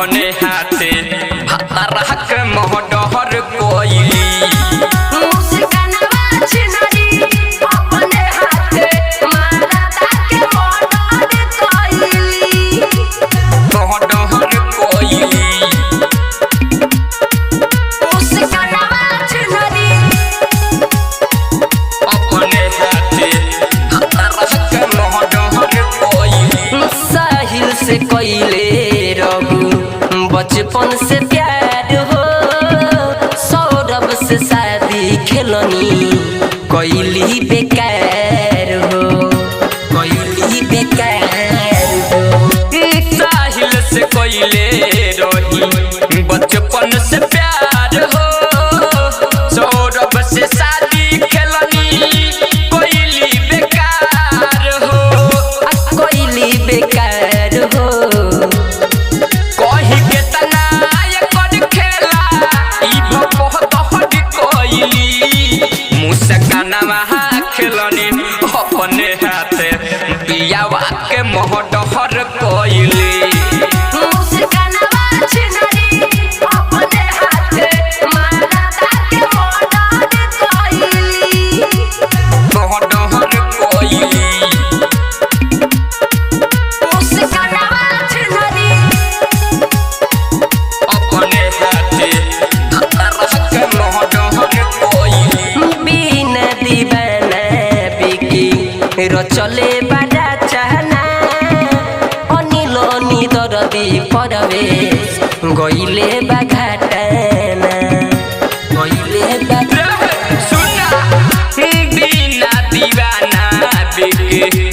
अपने हाथे भातारा के मोहडहर कोइली से कोइले रघु बचपन से प्यार हो सौरभ से शादी खेलनी कोइली बेकार हो कोइली बेकार हो साहिल से कोइले रही बचपन से प्यार हो सौरभ से शादी खेलनी कोइली बेकार हो कोइली बेकार खेलनी अपने हाथे पियावा के मोहडहर कोइली चले बाजा चाहना अनिलोनी दरदी परवेश गइले बाघाटाना गइले बाघा सुना बिना दीवाना बिके